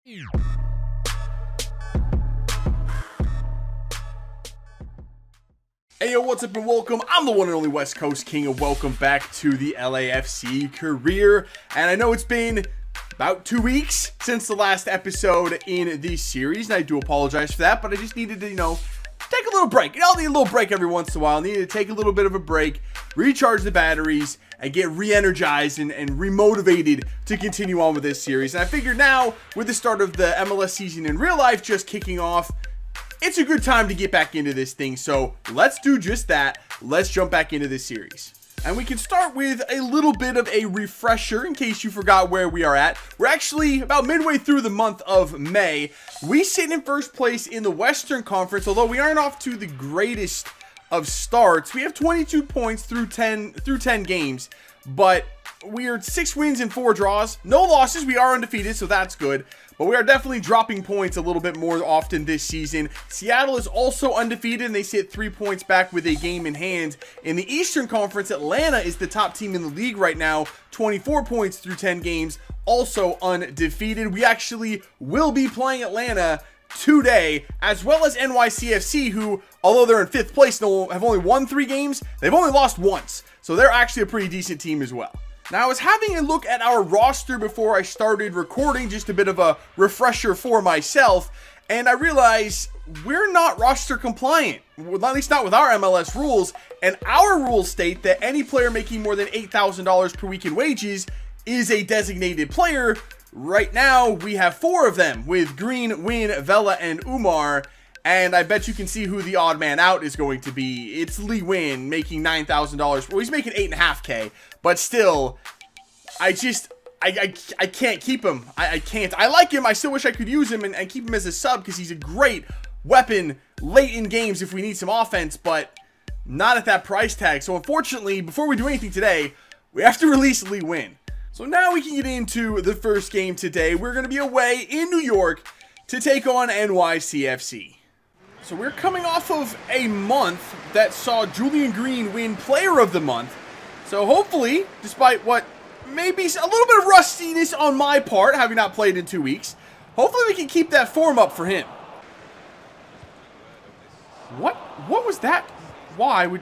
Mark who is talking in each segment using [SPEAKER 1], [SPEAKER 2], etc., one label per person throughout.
[SPEAKER 1] Hey yo, what's up and welcome. I'm the one and only West Coast King, and welcome back to the LAFC career. And I know it's been about 2 weeks since the last episode in this series, and I do apologize for that, but I just needed to, take a little break. You all need a little break every once in a while. I needed to take a little bit of a break, recharge the batteries, and get re-energized and re-motivated to continue on with this series. And I figured now, with the start of the MLS season in real life just kicking off, it's a good time to get back into this thing. So let's do just that. Let's jump back into this series. And we can start with a little bit of a refresher in case you forgot where we are at. We're actually about midway through the month of May. We sit in first place in the Western Conference, although we aren't off to the greatest of starts. We have 22 points through 10 games, but we are 6 wins and 4 draws. No losses. We are undefeated, so that's good. But we are definitely dropping points a little bit more often this season. Seattle is also undefeated, and they sit 3 points back with a game in hand. In the Eastern Conference, Atlanta is the top team in the league right now, 24 points through 10 games, also undefeated. We actually will be playing Atlanta today, as well as NYCFC, who, although they're in 5th place, have only won 3 games, they've only lost once. So they're actually a pretty decent team as well. Now, I was having a look at our roster before I started recording, just a bit of a refresher for myself, and I realized we're not roster compliant, well, at least not with our MLS rules, and our rules state that any player making more than $8,000 per week in wages is a designated player. Right now, we have 4 of them, with Green, Win, Vela, and Umar. And I bet you can see who the odd man out is going to be. It's Lee Win, making $9,000. Well, he's making $8.5K, but still, I can't keep him. I can't. I like him. I still wish I could use him and keep him as a sub because he's a great weapon late in games if we need some offense, but not at that price tag. So unfortunately, before we do anything today, we have to release Lee Win. So now we can get into the first game today. We're going to be away in New York to take on NYCFC. So we're coming off of a month that saw Julian Green win Player of the Month. So hopefully, despite what may be a little bit of rustiness on my part, having not played in 2 weeks, hopefully we can keep that form up for him. What was that? Why would...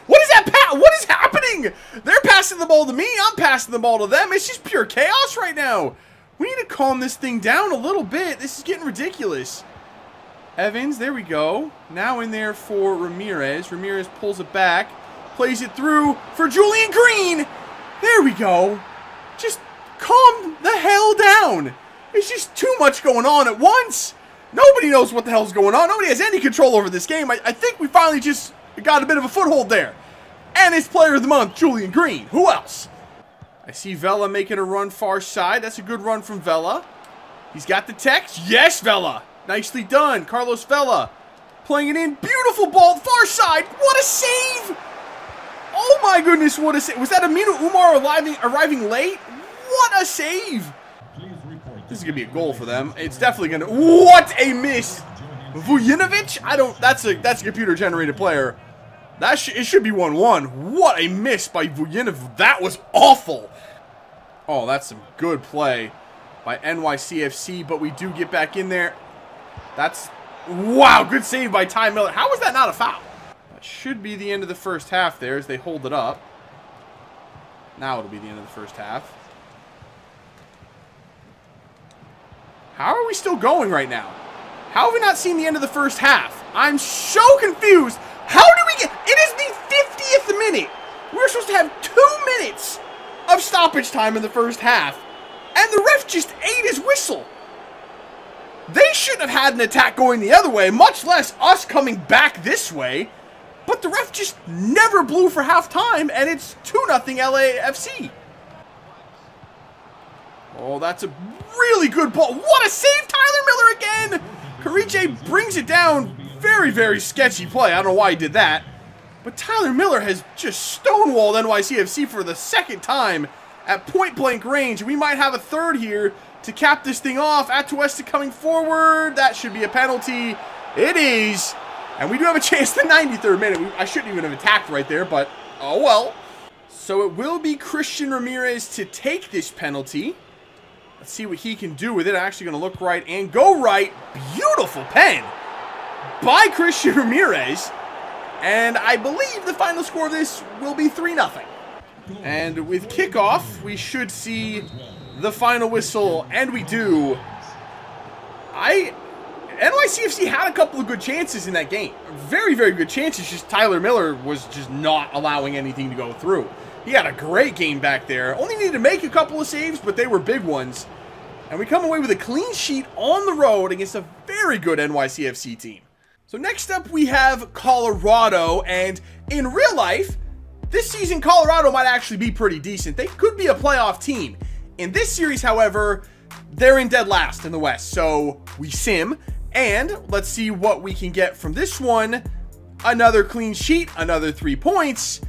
[SPEAKER 1] What is that pass? What is happening? They're passing the ball to me. I'm passing the ball to them. It's just pure chaos right now. We need to calm this thing down a little bit. This is getting ridiculous. Evans, there we go. Now in there for Ramirez. Ramirez pulls it back. Plays it through for Julian Green. There we go. Just calm the hell down. There's just too much going on at once. Nobody knows what the hell's going on. Nobody has any control over this game. I think we finally just got a bit of a foothold there. And it's Player of the Month, Julian Green. Who else? I see Vela making a run far side. That's a good run from Vela. He's got the text. Yes, Vela. Nicely done. Carlos Vela playing it in. Beautiful ball. Far side. What a save. Oh my goodness, what a save. Was that Aminu Umar arriving late? What a save. This is going to be a goal for them. It's definitely going to... What a miss. Vujinovic? That's a computer-generated player. It should be 1-1. What a miss by Vujinovic. That was awful. Oh, that's some good play by NYCFC, but we do get back in there. That's... Wow, good save by Ty Miller. How was that not a foul? That should be the end of the first half there as they hold it up. Now it'll be the end of the first half. How are we still going right now? How have we not seen the end of the first half? I'm so confused. How do we get... It is the 50th minute. We're supposed to have 2 minutes of stoppage time in the first half. And the ref just ate his whistle. They shouldn't have had an attack going the other way, much less us coming back this way. But the ref just never blew for halftime, and it's 2-0 LAFC. Oh, that's a really good ball. What a save, Tyler Miller again. Carige brings it down. Very, very sketchy play. I don't know why he did that. But Tyler Miller has just stonewalled NYCFC for the 2nd time at point-blank range. We might have a 3rd here to cap this thing off. Atuesta coming forward. That should be a penalty. It is. And we do have a chance in the 93rd minute. I shouldn't even have attacked right there, but oh well. So it will be Christian Ramirez to take this penalty. Let's see what he can do with it. Actually going to look right and go right. Beautiful pen by Christian Ramirez. And I believe the final score of this will be 3-0. And with kickoff, we should see the final whistle, and we do. NYCFC had a couple of good chances in that game. Very, very good chances. Just Tyler Miller was just not allowing anything to go through. He had a great game back there. Only needed to make a couple of saves, but they were big ones. And we come away with a clean sheet on the road against a very good NYCFC team. So next up we have Colorado, and in real life, this season Colorado might actually be pretty decent. They could be a playoff team. In this series, however, they're in dead last in the West, so we sim, and let's see what we can get from this one. Another clean sheet, another 3 points.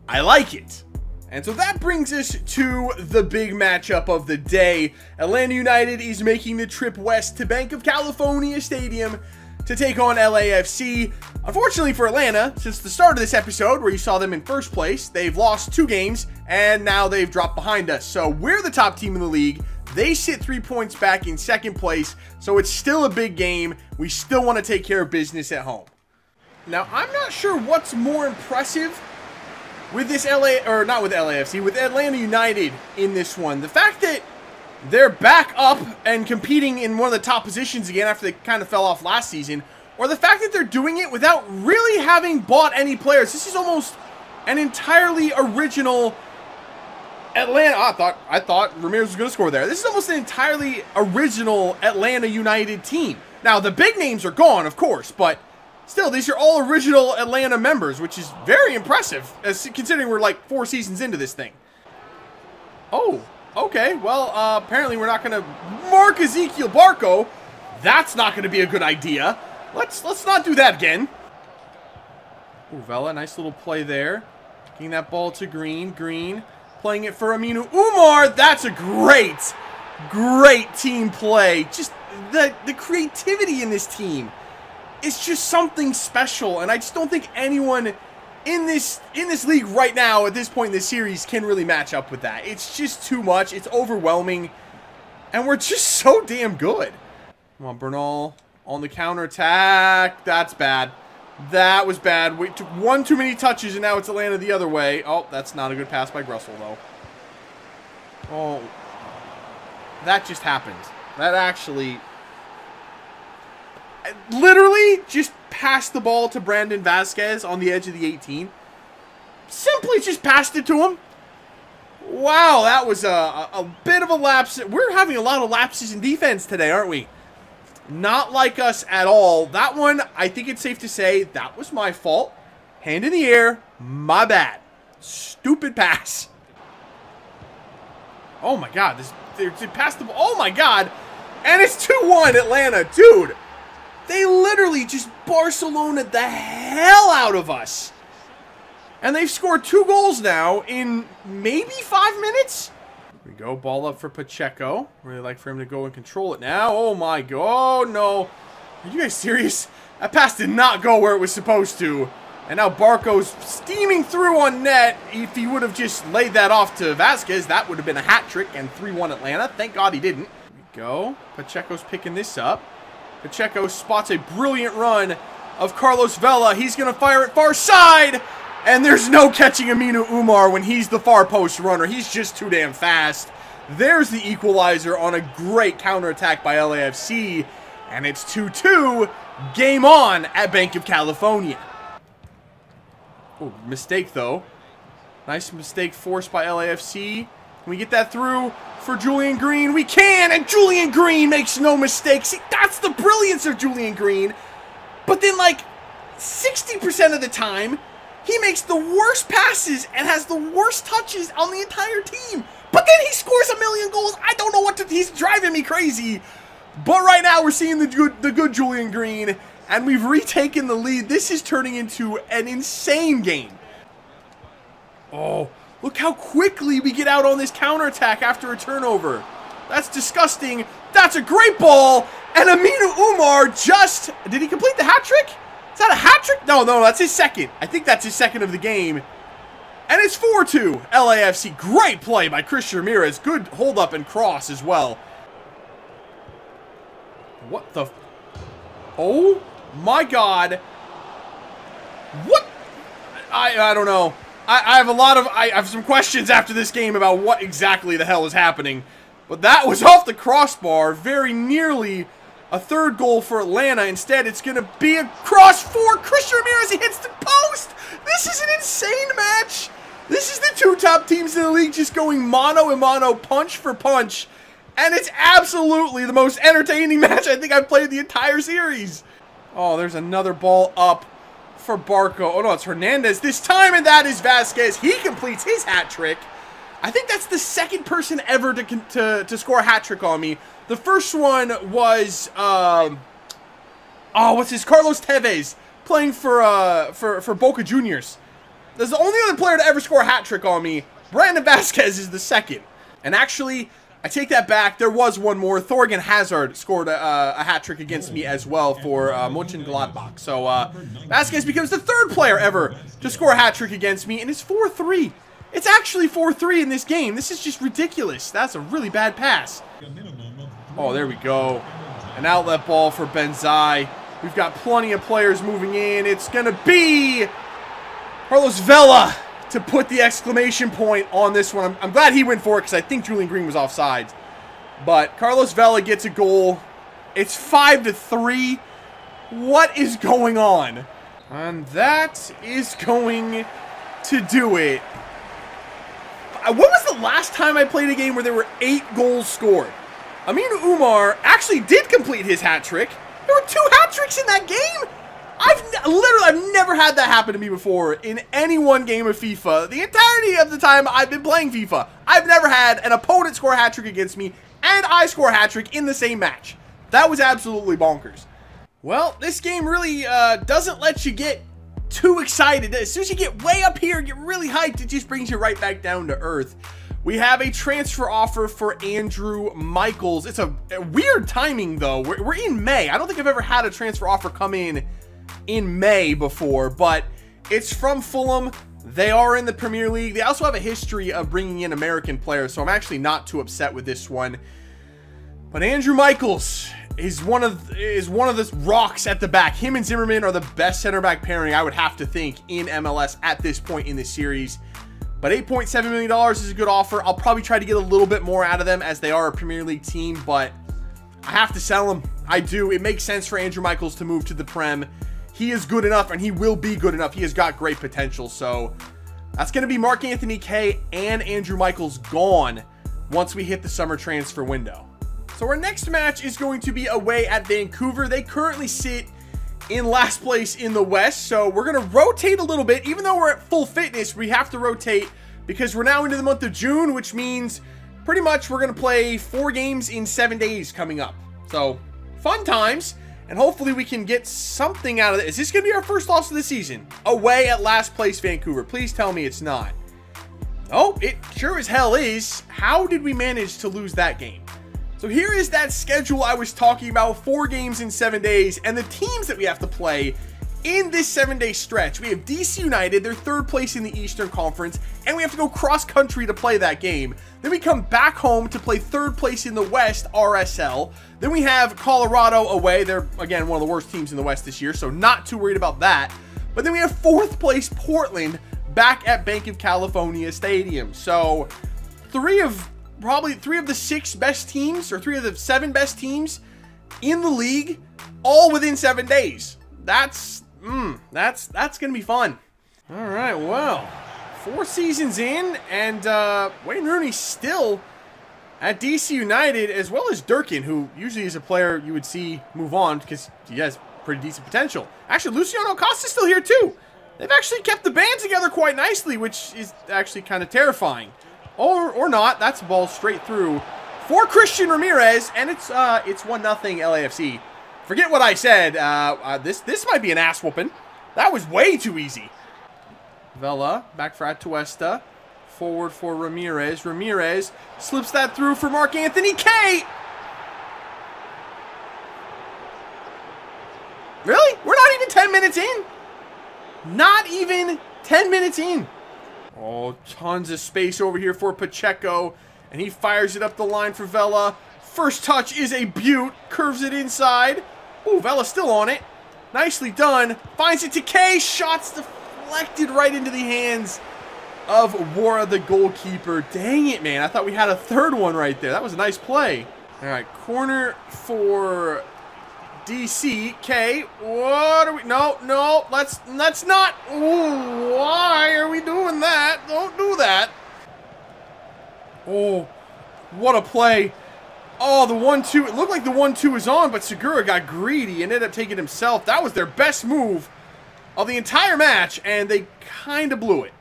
[SPEAKER 1] I like it. And so that brings us to the big matchup of the day. Atlanta United is making the trip west to Bank of California Stadium to take on LAFC. Unfortunately for Atlanta, since the start of this episode where you saw them in first place, they've lost 2 games and now they've dropped behind us. So we're the top team in the league. They sit 3 points back in second place, so it's still a big game. We still want to take care of business at home. Now, I'm not sure what's more impressive with this with Atlanta United in this one. The fact that they're back up and competing in one of the top positions again after they kind of fell off last season, or the fact that they're doing it without really having bought any players. This is almost an entirely original Atlanta. I thought Ramirez was going to score there. This is almost an entirely original Atlanta United team. Now, the big names are gone, of course, but still, these are all original Atlanta members, which is very impressive, considering we're like 4 seasons into this thing. Oh, okay. Well, apparently we're not going to mark Ezekiel Barco. That's not going to be a good idea. Let's not do that again. Ooh, Vela, nice little play there. Getting that ball to Green. Green playing it for Aminu Umar. That's a great team play. Just the creativity in this team. It's just something special, and I just don't think anyone in this league right now at this point in this series can really match up with that. It's just too much. It's overwhelming, and we're just so damn good. Come on, Bernal on the counterattack. That's bad. That was bad. We took 1 too many touches, and now it's Atlanta the other way. Oh, that's not a good pass by Grussel, though. Oh, that just happened. That actually literally just passed the ball to Brandon Vasquez on the edge of the 18. Simply just passed it to him. Wow, that was a bit of a lapse. We're having a lot of lapses in defense today, aren't we? Not like us at all. That one, I think it's safe to say, that was my fault. Hand in the air, my bad. Stupid pass. Oh my God, they passed the ball. Oh my God, and it's 2-1 Atlanta, dude. They literally just Barcelona'd the hell out of us. And they've scored 2 goals now in maybe 5 minutes. Here we go, ball up for Pacheco. Really like for him to go and control it now. Oh my God, oh no. Are you guys serious? That pass did not go where it was supposed to. And now Barco's steaming through on net. If he would have just laid that off to Vasquez, that would have been a hat trick and 3-1 Atlanta. Thank God he didn't. Here we go. Pacheco's picking this up. Pacheco spots a brilliant run of Carlos Vela. He's going to fire it far side. And there's no catching Aminu Umar when he's the far post runner. He's just too damn fast. There's the equalizer on a great counterattack by LAFC. And it's 2-2. Game on at Bank of California. Oh, mistake though. Nice mistake forced by LAFC. Can we get that through for Julian Green? We can, and Julian Green makes no mistakes. See, that's the brilliance of Julian Green. But then, like, 60% of the time, he makes the worst passes and has the worst touches on the entire team. But then he scores 1,000,000 goals. I don't know what to... He's driving me crazy. But right now, we're seeing the good Julian Green, and we've retaken the lead. This is turning into an insane game. Oh, look how quickly we get out on this counterattack after a turnover. That's disgusting. That's a great ball. And Aminu Umar just... Did he complete the hat trick? Is that a hat trick? No, that's his second. I think that's his second of the game. And it's 4-2 LAFC. Great play by Christian Ramirez. Good hold up and cross as well. What the? Oh my God. What? I don't know. I have some questions after this game about what exactly the hell is happening. But that was off the crossbar, very nearly a third goal for Atlanta. Instead, it's going to be a cross for Christian Ramirez. He hits the post. This is an insane match. This is the two top teams in the league just going mano a mano, punch for punch. And it's absolutely the most entertaining match I think I've played the entire series. Oh, there's another ball up for Barco. Oh, no, it's Hernandez this time, and that is Vasquez. He completes his hat trick. I think that's the second person ever to score a hat trick on me. The first one was, what's his? Carlos Tevez playing for Boca Juniors. That's the only other player to ever score a hat trick on me. Brandon Vasquez is the second. And actually, I take that back. There was one more. Thorgan Hazard scored a hat trick against me as well for Mönchengladbach. So Vasquez becomes the third player ever to score a hat trick against me, and it's 4-3. It's actually 4-3 in this game. This is just ridiculous. That's a really bad pass. Oh, there we go. An outlet ball for Benzai. We've got plenty of players moving in. It's going to be Carlos Vela to put the exclamation point on this one. I'm glad he went for it because I think Julian Green was offside. But Carlos Vela gets a goal. It's 5-3. What is going on? And that is going to do it. When was the last time I played a game where there were 8 goals scored? Aminu Umar actually did complete his hat trick. There were 2 hat tricks in that game. I've never had that happen to me before in any one game of FIFA. The entirety of the time I've been playing FIFA, I've never had an opponent score a hat trick against me and I score a hat trick in the same match. That was absolutely bonkers. Well, this game really doesn't let you get too excited. As soon as you get way up here, get really hyped, it just brings you right back down to earth. We have a transfer offer for Andrew Michaels. It's a weird timing, though. We're in May. I don't think I've ever had a transfer offer come in May before, but it's from Fulham. They are in the Premier League. They also have a history of bringing in American players, so I'm actually not too upset with this one. But Andrew Michaels is one of the rocks at the back. Him and Zimmerman are the best center back pairing, I would have to think, in MLS at this point in this series. But $8.7 million is a good offer. I'll probably try to get a little bit more out of them as they are a Premier League team, but I have to sell them. I do. It makes sense for Andrew Michaels to move to the Prem. He is good enough, and he will be good enough. He has got great potential, so that's going to be Mark Anthony Kaye and Andrew Michaels gone once we hit the summer transfer window. So our next match is going to be away at Vancouver. They currently sit in last place in the West, so we're going to rotate a little bit. Even though we're at full fitness, we have to rotate because we're now into the month of June, which means pretty much we're going to play 4 games in 7 days coming up. So fun times, and hopefully we can get something out of it. Is this going to be our first loss of the season? Away at last place Vancouver. Please tell me it's not. Oh, it sure as hell is. How did we manage to lose that game? So here is that schedule I was talking about, 4 games in 7 days, and the teams that we have to play in this 7-day stretch. We have DC United, they're 3rd place in the Eastern Conference, and we have to go cross-country to play that game. Then we come back home to play 3rd place in the West, RSL. Then we have Colorado away. They're, again, one of the worst teams in the West this year, so not too worried about that. But then we have 4th place Portland back at Bank of California Stadium. So probably 3 of the 6 best teams, or 3 of the 7 best teams in the league, all within 7 days. That's gonna be fun. All right, well, 4 seasons in, and Wayne Rooney's still at DC United, as well as Durkin, who usually is a player you would see move on because he has pretty decent potential. Actually, Luciano Costa's still here too. They've actually kept the band together quite nicely, which is actually kind of terrifying. Or not. That's a ball straight through for Christian Ramirez, and it's 1-0 LAFC. Forget what I said. This might be an ass whooping. That was way too easy. Vela back for Atuesta. Forward for Ramirez. Ramirez slips that through for Mark Anthony Kaye. Really? We're not even 10 minutes in. Not even 10 minutes in. Oh, tons of space over here for Pacheco. And he fires it up the line for Vela. First touch is a beaut. Curves it inside. Ooh, Vela's still on it. Nicely done. Finds it to K. Shots deflected right into the hands of Wara, the goalkeeper. Dang it, man. I thought we had a third one right there. That was a nice play. All right, corner for DC. K. What are we? No. Let's not. Ooh, why are we doing that? Don't do that. Oh, what a play. Oh, the 1-2. It looked like the 1-2 was on, but Segura got greedy and ended up taking himself. That was their best move of the entire match, and they kind of blew it.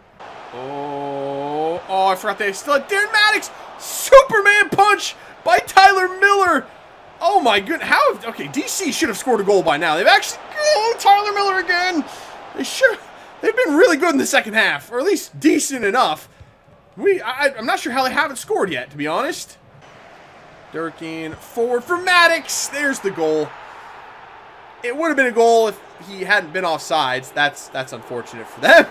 [SPEAKER 1] Oh, I forgot they still had Darren Maddox. Superman punch by Tyler Miller. Oh, my goodness. How? Okay, DC should have scored a goal by now. They've actually... Oh, Tyler Miller again. They've been really good in the second half, or at least decent enough. I'm not sure how they haven't scored yet, to be honest. Durkin forward for Maddox. There's the goal. It would have been a goal if he hadn't been offsides. That's unfortunate for them.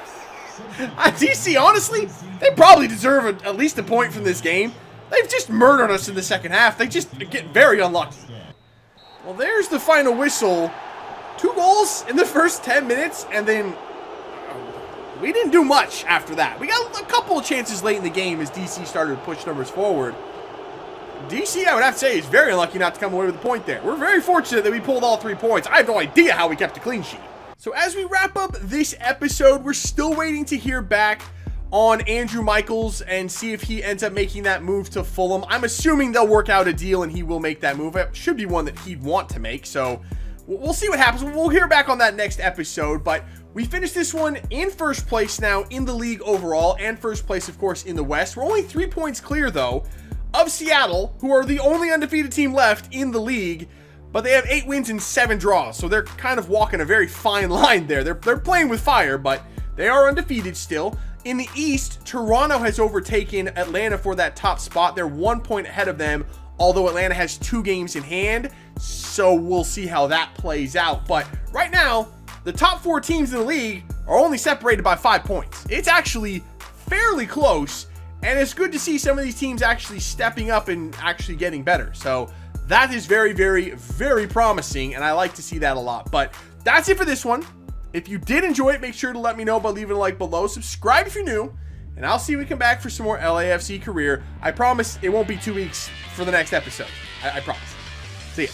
[SPEAKER 1] DC, honestly, they probably deserve at least a point from this game. They've just murdered us in the second half. They just get very unlucky. Well, there's the final whistle. 2 goals in the first 10 minutes, and then we didn't do much after that. We got a couple of chances late in the game as DC started to push numbers forward. DC, I would have to say, is very unlucky not to come away with a point there. We're very fortunate that we pulled all 3 points. I have no idea how we kept a clean sheet. So as we wrap up this episode, we're still waiting to hear back on Andrew Michaels and see if he ends up making that move to Fulham. I'm assuming they'll work out a deal and he will make that move. It should be one that he'd want to make, so we'll see what happens. We'll hear back on that next episode, but we finished this one in first place now in the league overall, and first place, of course, in the West. We're only 3 points clear, though, of Seattle, who are the only undefeated team left in the league, but they have 8 wins and 7 draws, so they're kind of walking a very fine line there. They're playing with fire, but they are undefeated still. In the East, Toronto has overtaken Atlanta for that top spot. They're 1 point ahead of them, although Atlanta has 2 games in hand, so we'll see how that plays out. But right now, the top 4 teams in the league are only separated by 5 points. It's actually fairly close, and it's good to see some of these teams actually stepping up and actually getting better. So that is very, very, very promising, and I like to see that a lot. But that's it for this one. If you did enjoy it, make sure to let me know by leaving a like below. Subscribe if you're new, and I'll see you when we come back for some more LAFC career. I promise it won't be 2 weeks for the next episode. I promise. See ya.